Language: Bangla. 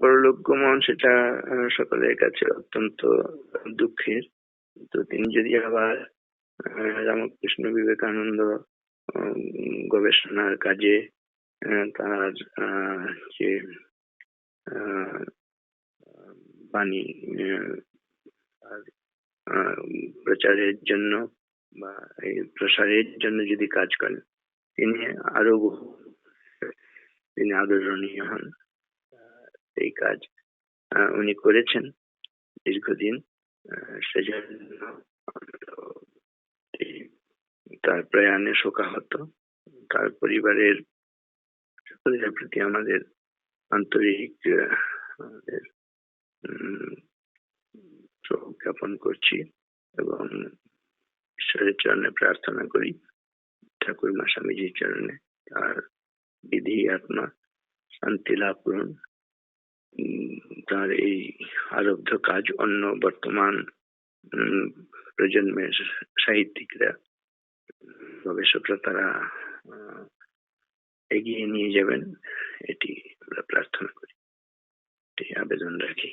পরলোক গমন সেটা সকলের কাছে অত্যন্ত দুঃখের। তো তিনি যদি আবার রামকৃষ্ণ বিবেকানন্দ গবেষণার কাজে তার যে আহ, বাণী আর প্রচারের জন্য বা এই প্রসারের জন্য যদি কাজ করেন, তিনি আরো তিনি আদরণীয় হন। এই কাজ উনি করেছেন দীর্ঘদিন। সেজন্য তার প্রয়াণে শোকাহত। তার পরিবারের সকলের প্রতি আমাদের আন্তরিক আমাদের শোক জ্ঞাপন করছি এবং ঈশ্বরের চরণে প্রার্থনা করি, ঠাকুরমা স্বামীজির চরণে তার বিধি আত্মা শান্তি লাভ করুন। তার এই আরব্ধ কাজ অন্য বর্তমান প্রজন্মের সাহিত্যিকরা, গবেষকরা তারা এগিয়ে নিয়ে যাবেন, এটি আমরা প্রার্থনা করি, এটি আবেদন রাখি।